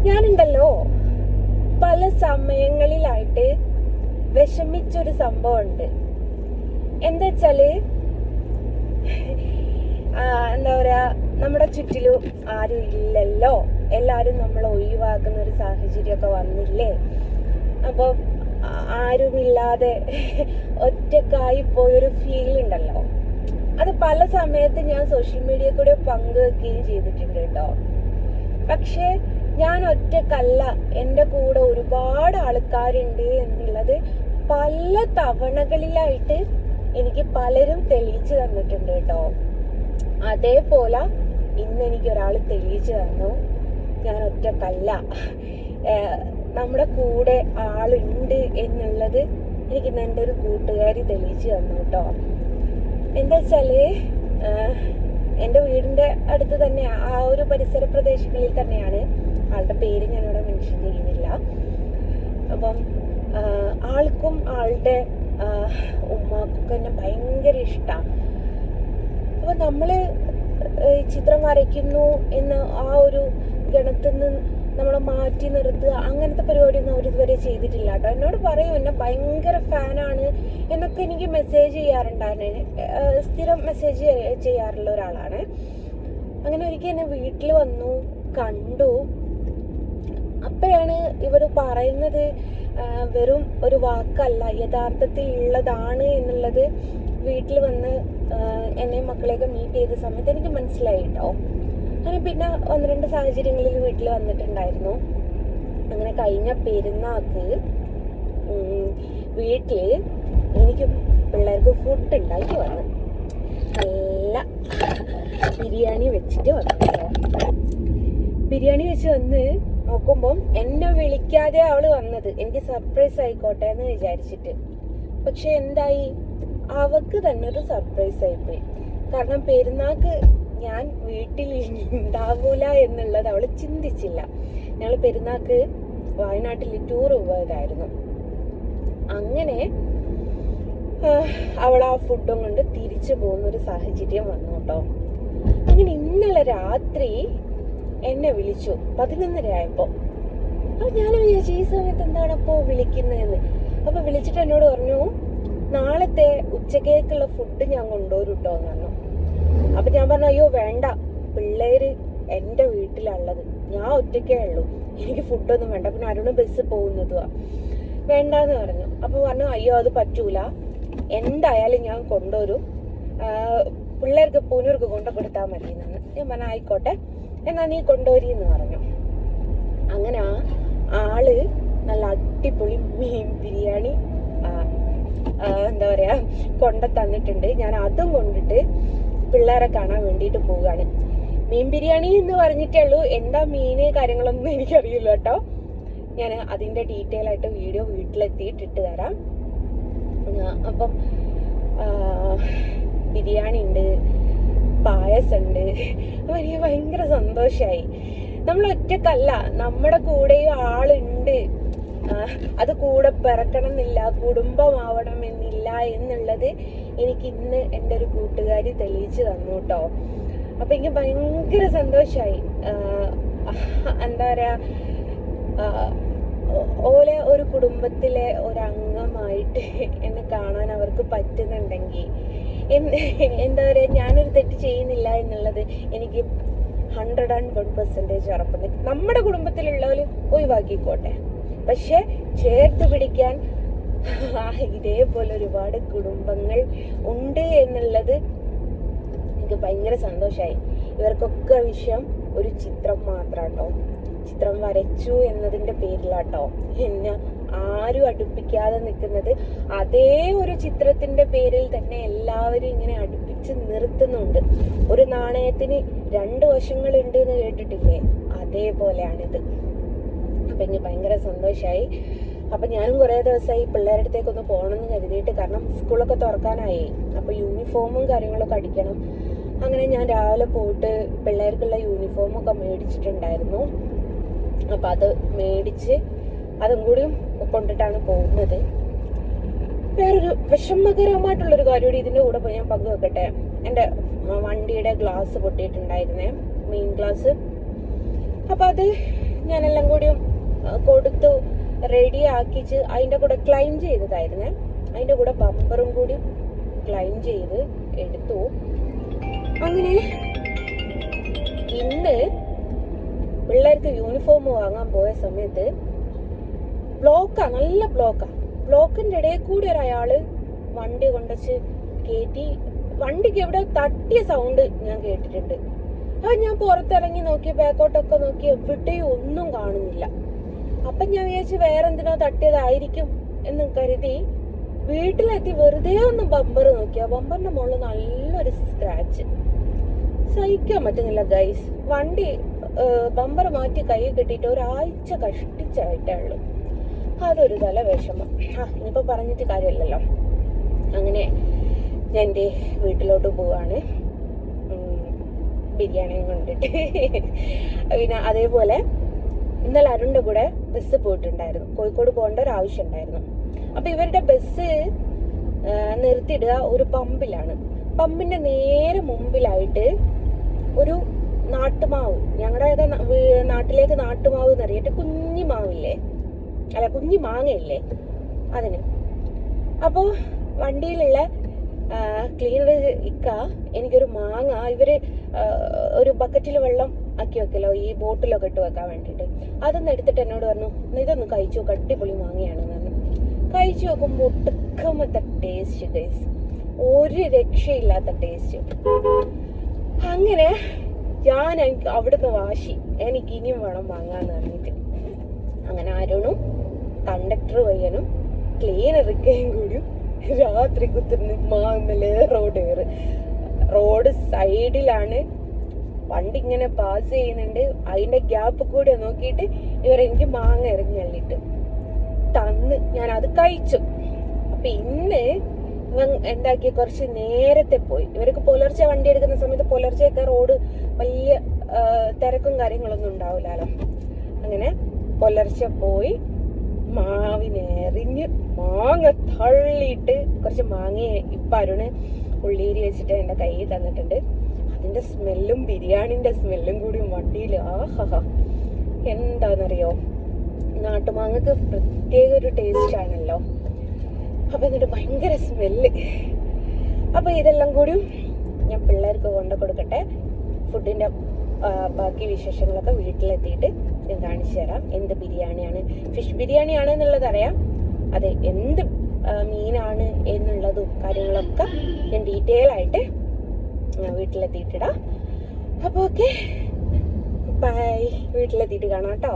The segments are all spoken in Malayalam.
ഞാനുണ്ടല്ലോ പല സമയങ്ങളിലായിട്ട് വിഷമിച്ചൊരു സംഭവം ഉണ്ട്. എന്താ വെച്ചാല് എന്താ പറയാ, നമ്മുടെ ചുറ്റിലും ആരും ഇല്ലല്ലോ, എല്ലാരും നമ്മളെ ഒഴിവാക്കുന്ന ഒരു സാഹചര്യമൊക്കെ വന്നില്ലേ. അപ്പൊ ആരുമില്ലാതെ ഒറ്റക്കായി പോയൊരു ഫീൽ ഉണ്ടല്ലോ. അത് പല സമയത്ത് ഞാൻ സോഷ്യൽ മീഡിയ കൂടെ പങ്കുവെക്കുകയും ചെയ്തിട്ടുണ്ട് കേട്ടോ. പക്ഷെ ഞാൻ ഒറ്റക്കല്ല, എൻ്റെ കൂടെ ഒരുപാട് ആൾക്കാരുണ്ട് എന്നുള്ളത് പല തവണകളിലായിട്ട് എനിക്ക് പലരും തെളിയിച്ചു തന്നിട്ടുണ്ട് കേട്ടോ. അതേപോലെ ഇന്ന് എനിക്കൊരാൾ തെളിയിച്ചു തന്നു, ഞാൻ ഒറ്റക്കല്ല, നമ്മുടെ കൂടെ ആളുണ്ട് എന്നുള്ളത് എനിക്ക് ഇന്ന് എൻ്റെ ഒരു കൂട്ടുകാരി തെളിയിച്ചു തന്നു കേട്ടോ. എന്താ വെച്ചാല് എൻ്റെ വീടിൻ്റെ അടുത്ത് തന്നെ, ആ ഒരു പരിസര പ്രദേശങ്ങളിൽ തന്നെയാണ്. ആളുടെ പേര് ഞാനിവിടെ മെൻഷൻ ചെയ്യുന്നില്ല. അപ്പം ആൾക്കും ആളുടെ ഉമ്മാക്കൊക്കെ എന്നെ ഭയങ്കര ഇഷ്ടമാണ്. അപ്പം നമ്മള് ചിത്രം വരയ്ക്കുന്നു എന്ന് ആ ഒരു ഗണത്തിൽ നിന്ന് നമ്മളെ മാറ്റി നിർത്തുക, അങ്ങനത്തെ പരിപാടിയൊന്നും അവരിതുവരെ ചെയ്തിട്ടില്ല കേട്ടോ. എന്നോട് പറയും എന്നെ ഭയങ്കര ഫാനാണ് എന്നൊക്കെ എനിക്ക് മെസ്സേജ് ചെയ്യാറുണ്ടായിരുന്നു. സ്ഥിരം മെസ്സേജ് ചെയ്യാറുള്ള ഒരാളാണ്. അങ്ങനെ ഒരിക്കൽ എന്നെ വീട്ടിൽ വന്നു കണ്ടു. അപ്പോഴാണ് ഇവർ പറയുന്നത് വെറും ഒരു വാക്കല്ല, യഥാർത്ഥത്തിൽ ഉള്ളതാണ് എന്നുള്ളത് വീട്ടിൽ വന്ന് എന്നെയും മക്കളെയൊക്കെ മീറ്റ് ചെയ്ത സമയത്ത് എനിക്ക് മനസ്സിലായി കേട്ടോ. അങ്ങനെ പിന്നെ 1-2 സാഹചര്യങ്ങളിൽ വീട്ടിൽ വന്നിട്ടുണ്ടായിരുന്നു. അങ്ങനെ കഴിഞ്ഞ പെരുന്നാൾക്ക് വീട്ടിൽ എനിക്ക് പിള്ളേർക്ക് ഫുഡ് ഉണ്ടാക്കി വന്നു. നല്ല ബിരിയാണി വെച്ചിട്ട് വന്നു കേട്ടോ. ബിരിയാണി വെച്ച് വന്ന് നോക്കുമ്പം എന്നെ വിളിക്കാതെ അവള് വന്നത്, എനിക്ക് സർപ്രൈസ് ആയിക്കോട്ടെ എന്ന് വിചാരിച്ചിട്ട്. പക്ഷെ എന്തായി, അവക്ക് തന്നെ ഒരു സർപ്രൈസ് ആയിപ്പോയി. കാരണം പെരുന്നാൾക്ക് ഞാൻ വീട്ടിൽ ഉണ്ടാവൂല എന്നുള്ളത് അവള് ചിന്തിച്ചില്ല. ഞങ്ങൾ പെരുന്നാൾക്ക് വയനാട്ടിൽ ടൂർ പോയതായിരുന്നു. അങ്ങനെ അവൾ ആ ഫുഡും കൊണ്ട് തിരിച്ചു പോകുന്ന ഒരു സാഹചര്യം വന്നു കേട്ടോ. അങ്ങനെ ഇന്നലെ രാത്രി എന്നെ വിളിച്ചു 11:30 ആയപ്പോ. അപ്പൊ ഞാൻ വിചാരിച്ചു ഈ സമയത്ത് എന്താണ് അപ്പോ വിളിക്കുന്നതെന്ന്. അപ്പൊ വിളിച്ചിട്ട് എന്നോട് പറഞ്ഞു, നാളത്തെ ഉച്ചക്കേക്കുള്ള ഫുഡ് ഞാൻ കൊണ്ടുവരും കേട്ടോ എന്ന് പറഞ്ഞു. അപ്പൊ ഞാൻ പറഞ്ഞു, അയ്യോ വേണ്ട, പിള്ളേര് എൻ്റെ വീട്ടിലുള്ളത്, ഞാൻ ഒറ്റയ്ക്കേ ഉള്ളൂ, എനിക്ക് ഫുഡൊന്നും വേണ്ട, പിന്നെ അരുണ് ബസ് പോകുന്നതുവാ, വേണ്ടാന്ന് പറഞ്ഞു. അപ്പൊ പറഞ്ഞു, അയ്യോ അത് പറ്റൂല, എന്തായാലും ഞാൻ കൊണ്ടുവരും, പിള്ളേർക്ക് പൂനൂർക്ക് കൊണ്ടു കൊടുത്താൽ മതി എന്നാണ്. ഞാൻ പറഞ്ഞു ആയിക്കോട്ടെ, എന്നാ നീ കൊണ്ടുവരീന്ന് പറഞ്ഞു. അങ്ങനെ ആള് നല്ല അടിപൊളി മീൻ ബിരിയാണി എന്താ പറയാ കൊണ്ട തന്നിട്ടുണ്ട്. ഞാൻ അതും കൊണ്ടിട്ട് പിള്ളേരെ കാണാൻ വേണ്ടിയിട്ട് പോവുകയാണ്. മീൻ ബിരിയാണി എന്ന് പറഞ്ഞിട്ടേ ഉള്ളൂ, എന്താ മീന് കാര്യങ്ങളൊന്നും എനിക്കറിയില്ല കേട്ടോ. ഞാൻ അതിന്റെ ഡീറ്റെയിൽ ആയിട്ട് വീഡിയോ വീട്ടിലെത്തിയിട്ട് ഇട്ട് തരാം. അപ്പം ബിരിയാണി ഉണ്ട്, പായസമുണ്ട്. അപ്പം എനിക്ക് ഭയങ്കര സന്തോഷമായി. നമ്മൾ ഒറ്റക്കല്ല, നമ്മുടെ കൂടെയും ആളുണ്ട്. അത് കൂടെ പിറക്കണം എന്നില്ല, കുടുംബമാവണം എന്നില്ല എന്നുള്ളത് എനിക്ക് ഇന്ന് എൻ്റെ ഒരു കൂട്ടുകാരി തെളിയിച്ചു തന്നു കേട്ടോ. അപ്പൊ എനിക്ക് ഭയങ്കര സന്തോഷമായി. എന്താ പറയാ, ഓലെ ഒരു കുടുംബത്തിലെ ഒരംഗമായിട്ട് എന്നെ കാണാൻ അവർക്ക് പറ്റുന്നുണ്ടെങ്കിൽ, എന്താ പറയാ, ഞാനൊരു തെറ്റ് ചെയ്യുന്നില്ല എന്നുള്ളത് എനിക്ക് 101% ഉറപ്പുണ്ട്. നമ്മുടെ കുടുംബത്തിലുള്ളവര് ഒഴിവാക്കിക്കോട്ടെ, പക്ഷെ ചേർത്ത് പിടിക്കാൻ ഇതേപോലെ ഒരുപാട് കുടുംബങ്ങൾ ഉണ്ട് എന്നുള്ളത് എനിക്ക് ഭയങ്കര സന്തോഷമായി. ഇവർക്കൊക്കെ വിഷയം ഒരു ചിത്രം മാത്രാട്ടോ, ചിത്രം വരച്ചു എന്നതിന്റെ പേരിലാട്ടോ എന്നെ ആരും അടുപ്പിക്കാതെ നിൽക്കുന്നത്. അതേ ഒരു ചിത്രത്തിന്റെ പേരിൽ തന്നെ എല്ലാവരും ഇങ്ങനെ അടുപ്പിച്ച് നിർത്തുന്നുണ്ട്. ഒരു നാണയത്തിന് 2 വശങ്ങളുണ്ട് എന്ന് കേട്ടിട്ടില്ലേ, അതേപോലെയാണിത്. അപ്പൊ എനിക്ക് ഭയങ്കര സന്തോഷമായി. അപ്പൊ ഞാനും കുറെ ദിവസമായി പിള്ളേരുടെ അടുത്തേക്കൊന്ന് പോകണമെന്ന് കരുതിയിട്ട്, കാരണം സ്കൂളൊക്കെ തുറക്കാനായി. അപ്പൊ യൂണിഫോമും കാര്യങ്ങളൊക്കെ അടിക്കണം. അങ്ങനെ ഞാൻ രാവിലെ പോയിട്ട് പിള്ളേർക്കുള്ള യൂണിഫോമൊക്കെ മേടിച്ചിട്ടുണ്ടായിരുന്നു. അപ്പൊ അത് മേടിച്ച് അതും കൂടിയും കൊണ്ടിട്ടാണ് പോകുന്നത്. വേറൊരു വിഷമകരമായിട്ടുള്ളൊരു കാര്യം കൂടി ഇതിന്റെ കൂടെ ഞാൻ പങ്കുവെക്കട്ടെ. എൻ്റെ വണ്ടിയുടെ ഗ്ലാസ് പൊട്ടിയിട്ടുണ്ടായിരുന്നേ, മെയിൻ ഗ്ലാസ്. അപ്പൊ അത് ഞാനെല്ലാം കൂടിയും കൊടുത്തു റെഡി ആക്കിച്ച് അതിൻ്റെ കൂടെ ക്ലൈം ചെയ്തതായിരുന്നേ. അതിൻ്റെ കൂടെ ബമ്പറും കൂടി ക്ലൈം ചെയ്ത് എടുത്തു. അങ്ങനെ ഇന്ന് പിള്ളേർക്ക് യൂണിഫോം വാങ്ങാൻ പോയ സമയത്ത് ബ്ലോക്കാ, നല്ല ബ്ലോക്കിന്റെ ഇടയിൽ കൂടി ഒരാള് വണ്ടി കൊണ്ടുവച്ച് കയറ്റി. വണ്ടിക്ക് എവിടെ തട്ടിയ സൗണ്ട് ഞാൻ കേട്ടിട്ടുണ്ട്. അപ്പൊ ഞാൻ പുറത്തിറങ്ങി നോക്കി, ബാക്കോട്ടൊക്കെ നോക്കി, എവിടെയും ഒന്നും കാണുന്നില്ല. അപ്പൊ ഞാൻ വിചാരിച്ചു വേറെ എന്തിനോ തട്ടിയതായിരിക്കും എന്ന് കരുതി വീട്ടിലെത്തി വെറുതെ ഒന്ന് ബമ്പർ നോക്കിയ ബമ്പറിന്റെ മുകളിൽ നല്ലൊരു സ്ക്രാച്ച്. സഹിക്കാൻ പറ്റുന്നില്ല ഗൈസ്. വണ്ടി ബമ്പർ മാറ്റി കൈ കെട്ടിയിട്ട് ഒരാഴ്ച കഷ്ടിച്ചായിട്ടേ ഉള്ളൂ. അതൊരു തല വിഷമം. ഇനിയിപ്പോ പറഞ്ഞിട്ട് കാര്യമില്ലല്ലോ. അങ്ങനെ ഞാൻ എൻ്റെ വീട്ടിലോട്ട് പോവാണ് ബിരിയാണിയും കൊണ്ടിട്ട്. പിന്നെ അതേപോലെ ഇന്നലെ അരുണിന്റെ കൂടെ ബസ് പോയിട്ടുണ്ടായിരുന്നു. കോഴിക്കോട് പോകേണ്ട ഒരു ആവശ്യം ഉണ്ടായിരുന്നു. അപ്പൊ ഇവരുടെ ബസ് നിർത്തിയിടുക ഒരു പമ്പിലാണ്. പമ്പിന്റെ നേരെ മുമ്പിലായിട്ട് ഒരു നാട്ടുമാവ്, ഞങ്ങളുടെ നാട്ടിലേക്ക് നാട്ടുമാവ് എന്നറിയിട്ട് കുഞ്ഞി മാവില്ലേ, അല്ല കുഞ്ഞി മാങ്ങയില്ലേ, അതിന്. അപ്പോ വണ്ടിയിലുള്ള ക്ലീനർ ഇക്ക എനിക്കൊരു മാങ്ങ, ഇവര് ഒരു ബക്കറ്റിൽ വെള്ളം ആക്കി വെക്കലോ ഈ ബോട്ടിലൊക്കെ ഇട്ട് വെക്കാൻ വേണ്ടിയിട്ട്, അതൊന്ന് എടുത്തിട്ട് എന്നോട് പറഞ്ഞു ഇതൊന്ന് കഴിച്ചു നോക്ക്, അടിപൊളി മാങ്ങയാണെന്ന് പറഞ്ഞു. കഴിച്ചു നോക്കുമ്പോൾ ഒട്ടുക്കമത്തെ ടേസ്റ്റ് ഗൈസ്, ഒരു രക്ഷയില്ലാത്ത ടേസ്റ്റ്. അങ്ങനെ ഞാൻ അവിടുന്ന് വാശി, എനിക്ക് ഇനിയും വേണം വാങ്ങാന്ന് പറഞ്ഞിട്ട് അങ്ങനെ അരുണും കണ്ടക്ടർ പയ്യനും ക്ലീനറിക്കയും കൂടി രാത്രി കുത്തിരുന്ന് മാങ്ങല് റോഡ് സൈഡിലാണ് വണ്ടി ഇങ്ങനെ പാസ് ചെയ്യുന്നുണ്ട്. അതിന്റെ ഗ്യാപ്പ് കൂടെ നോക്കിയിട്ട് ഇവരെനിക്ക് മാങ്ങ എറിഞ്ഞ് തള്ളിയിട്ട് തന്ന് ഞാൻ അത് കഴിച്ചു. അപ്പൊ ഇന്ന് ഇവൻ എന്താക്കി, കുറച്ച് നേരത്തെ പോയി. ഇവർക്ക് പുലർച്ചെ വണ്ടി എടുക്കുന്ന സമയത്ത് പുലർച്ചെയൊക്കെ റോഡ് വലിയ തിരക്കും കാര്യങ്ങളൊന്നും ഉണ്ടാവില്ലല്ലോ. അങ്ങനെ പുലർച്ചെ പോയി മാവിനെറിഞ്ഞ് മാങ്ങ തള്ളിയിട്ട് കുറച്ച് മാങ്ങയെ ഇപ്പം അരുണ് ഉള്ളീരി വെച്ചിട്ട് എൻ്റെ കയ്യിൽ തന്നിട്ടുണ്ട്. അതിൻ്റെ സ്മെല്ലും ബിരിയാണിൻ്റെ സ്മെല്ലും കൂടി വണ്ടിയിൽ ആഹാ എന്താണെന്നറിയോ, നാട്ടുമാങ്ങക്ക് പ്രത്യേക ഒരു ടേസ്റ്റ് ആണല്ലോ. അപ്പം എന്നിട്ട് ഭയങ്കര സ്മെല്ല്. അപ്പം ഇതെല്ലാം കൂടി ഞാൻ പിള്ളേർക്ക് കൊണ്ടു കൊടുക്കട്ടെ. ഫുഡിൻ്റെ ബാക്കി വിശേഷങ്ങളൊക്കെ വീട്ടിലെത്തിയിട്ട് ഞാൻ കാണിച്ചു തരാം. എന്ത് ബിരിയാണിയാണ്, ഫിഷ് ബിരിയാണിയാണ് എന്നുള്ളത് അറിയാം. അതെ, എന്ത് മീനാണ് എന്നുള്ളതും കാര്യങ്ങളൊക്കെ ഞാൻ ഡീറ്റെയിൽ ആയിട്ട് വീട്ടിലെത്തിയിട്ടിടാം. അപ്പോൾ ഓക്കെ, ബൈ. വീട്ടിലെത്തിയിട്ട് കാണാം കേട്ടോ.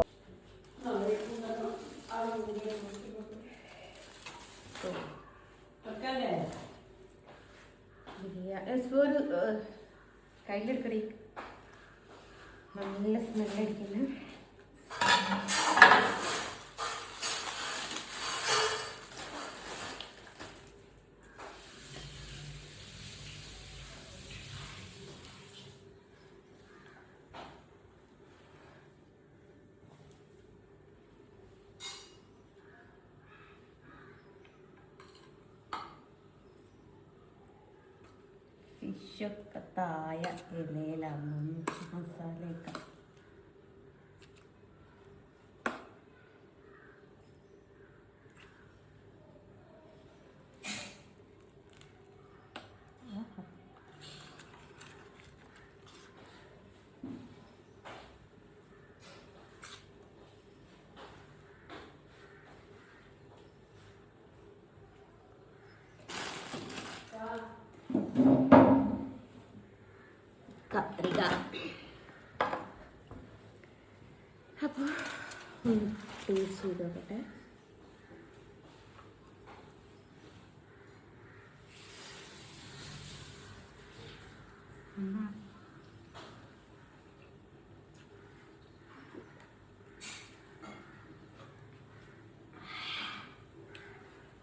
കയ്യിലെടുക്കടി, നല്ല സ്മെല്ലടിക്കുന്നു. ഫിഷൊക്കെ തായ ഇലയിലാണ് മസാലയൊക്കെ. കത്രിക. അപ്പോൾ ടേസ്റ്റ് ചെയ്ത് നോക്കട്ടെ.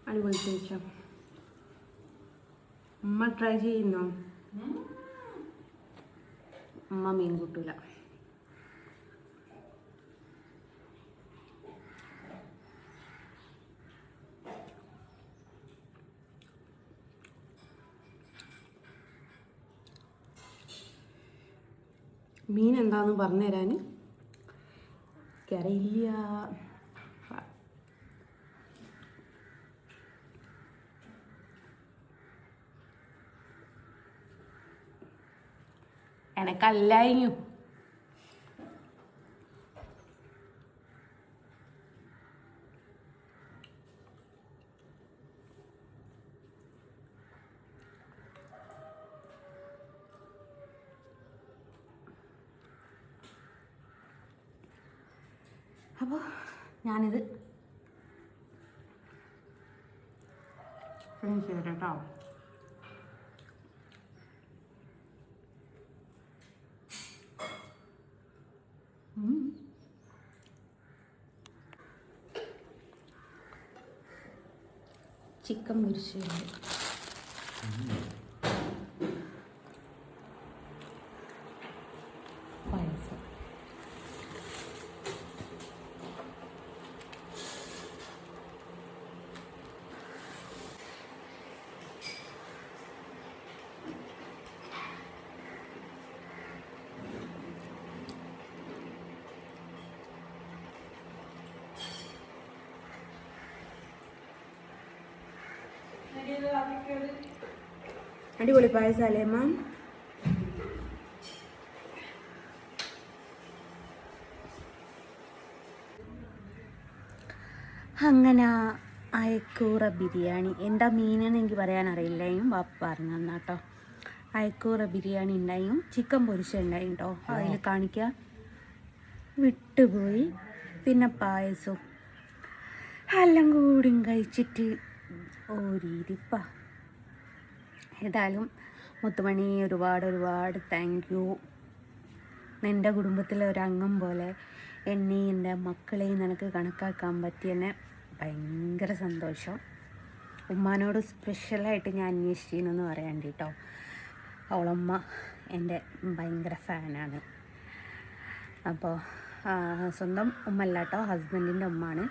അടിപൊളി ടേസ്റ്റ്. അമ്മ ട്രൈ ചെയ്യുന്നോ? അമ്മ മീൻ കൂട്ടൂല. മീൻ എന്താന്ന് പറഞ്ഞുതരാൻ എനിക്കറിയില്ല. എനക്കല്ലായിഞ്ഞു. അപ്പോൾ ഞാനിത് ഫിനിഷ് ചെയ്തിട്ട് കേട്ടോ. ചിക്കൻ പൊരിച്ചത്, പായസം, അടിപൊളി പായസമല്ലേ അമ്മ? അങ്ങനെ അയക്കൂറ ബിരിയാണി, എന്താ മീനെന്ന് എനിക്ക് പറയാൻ അറിയില്ലായും ബാപ്പ പറഞ്ഞു തന്നാട്ടോ. അയക്കൂറ ബിരിയാണി ഉണ്ടായും ചിക്കൻ പൊരിച്ചുണ്ടായും കേട്ടോ. അതിൽ കാണിക്കുക വിട്ടുപോയി. പിന്നെ പായസവും എല്ലാം കൂടി കഴിച്ചിട്ട് ഓരിരിപ്പ. ഏതായാലും മുത്തുമണി ഒരുപാട് താങ്ക് യു. നിൻ്റെ കുടുംബത്തിലെ ഒരംഗം പോലെ എന്നെയും എൻ്റെ മക്കളെയും നിനക്ക് കണക്കാക്കാൻ പറ്റിയെന്നെ ഭയങ്കര സന്തോഷം. ഉമ്മാനോട് സ്പെഷ്യലായിട്ട് ഞാൻ അന്വേഷിച്ചിരുന്നെന്ന് പറയാൻ കേട്ടോ. അവളമ്മ എൻ്റെ ഭയങ്കര ഫാനാണ്. അപ്പോൾ സ്വന്തം ഉമ്മ അല്ല കേട്ടോ, ഹസ്ബൻഡിൻ്റെ ഉമ്മാണ്.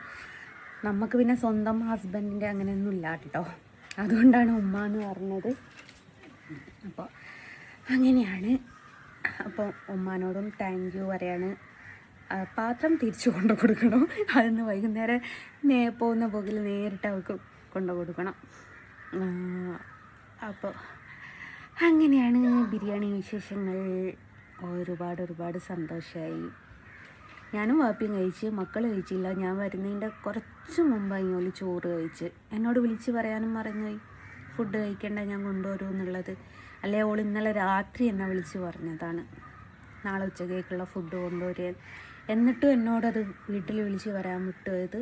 നമുക്ക് പിന്നെ സ്വന്തം ഹസ്ബൻഡിൻ്റെ അങ്ങനെയൊന്നും ഇല്ല കേട്ടോ, അതുകൊണ്ടാണ് ഉമ്മ എന്ന് പറഞ്ഞത്. അപ്പോൾ അങ്ങനെയാണ്. അപ്പോൾ ഉമ്മാനോടും താങ്ക് യു പറയാണ്. പാത്രം തിരിച്ചു കൊണ്ടു കൊടുക്കണം. അതിന്ന് വൈകുന്നേരം പോകുന്ന പോകിൽ നേരിട്ട് അവൾക്ക് കൊണ്ടു കൊടുക്കണം. അപ്പോൾ അങ്ങനെയാണ് ബിരിയാണി വിശേഷങ്ങൾ. ഒരുപാട് സന്തോഷമായി. ഞാനും വാപ്പിയും കഴിച്ച്, മക്കൾ കഴിച്ചില്ല. ഞാൻ വരുന്നതിൻ്റെ കുറച്ച് മുമ്പായി ഓല് ചോറ് കഴിച്ച്. എന്നോട് വിളിച്ച് പറയാനും മറന്നുപോയി ഫുഡ് കഴിക്കേണ്ട, ഞാൻ കൊണ്ടുവരും എന്നുള്ളത്. അല്ലേ ഓൾ ഇന്നലെ രാത്രി എന്നെ വിളിച്ച് പറഞ്ഞതാണ് നാളെ ഉച്ചക്കേക്കുള്ള ഫുഡ് കൊണ്ടുവരാൻ. എന്നിട്ടും എന്നോടത് വീട്ടിൽ വിളിച്ച് പറയാൻ വിട്ടുപോയത്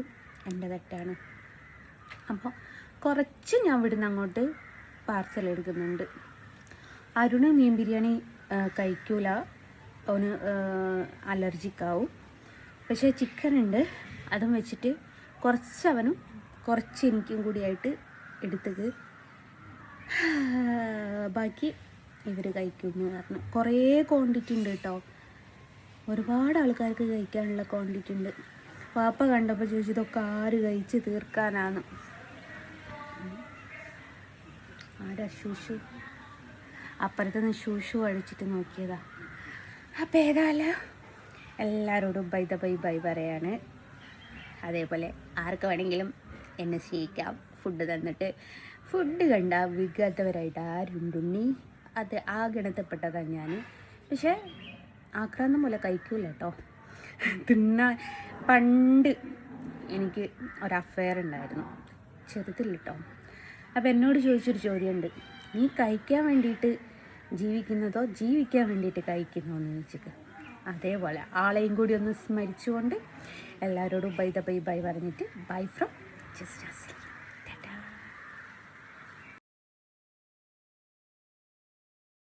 എൻ്റെ തെറ്റാണ്. അപ്പോൾ കുറച്ച് ഞാൻ ഇവിടുന്ന് അങ്ങോട്ട് പാർസൽ എടുക്കുന്നുണ്ട്. അരുണ് മീൻ ബിരിയാണി കഴിക്കൂല, അവന് അലർജിക്കാവും. പക്ഷേ ചിക്കൻ ഉണ്ട്, അതും വെച്ചിട്ട് കുറച്ച് അവനും കുറച്ച് എനിക്കും കൂടിയായിട്ട് എടുത്തത്. ബാക്കി ഇവർ കഴിക്കുമെന്ന് പറഞ്ഞു. കുറേ ക്വാണ്ടിറ്റി ഉണ്ട് കേട്ടോ, ഒരുപാട് ആൾക്കാർക്ക് കഴിക്കാനുള്ള ക്വാണ്ടിറ്റി ഉണ്ട്. പാപ്പ കണ്ടപ്പോൾ ചോദിച്ചു ഇതൊക്കെ ആര് കഴിച്ച് തീർക്കാനാണ്. ആടാ ഷൂഷു, അപ്പുറത്തുനിന്ന് ഷൂഷു അഴിച്ചിട്ട് നോക്കിയതാ. അപ്പോൾ ഏതായാലും എല്ലാവരോടും ബൈ പറയാണ്. അതേപോലെ ആർക്ക് വേണമെങ്കിലും എന്നെ സ്നേഹിക്കാം. ഫുഡ് തന്നിട്ട് ഫുഡ് കണ്ട വികാത്തവരായിട്ട് ആരുണ്ടുണ്ണി, അത് ആ ഗണത്തിൽപ്പെട്ടതാണ് ഞാൻ. പക്ഷേ ആക്രാന്തം പോലെ കഴിക്കൂല കേട്ടോ. തിന്നാൻ പണ്ട് എനിക്ക് ഒരു അഫെയർ ഉണ്ടായിരുന്നു, ചെറുതില്ല കേട്ടോ. അപ്പോൾ എന്നോട് ചോദിച്ചൊരു ചോദ്യമുണ്ട്, നീ കഴിക്കാൻ വേണ്ടിയിട്ട് ജീവിക്കുന്നതോ ജീവിക്കാൻ വേണ്ടിയിട്ട് കഴിക്കുന്നോ എന്ന് ചോദിച്ചിട്ട്. അതേപോലെ ആളെയും കൂടി ഒന്ന് സ്മരിച്ചുകൊണ്ട് എല്ലാവരോടും ബൈ പറഞ്ഞിട്ട് ബൈ ഫ്രം ജസ്റ്റ്.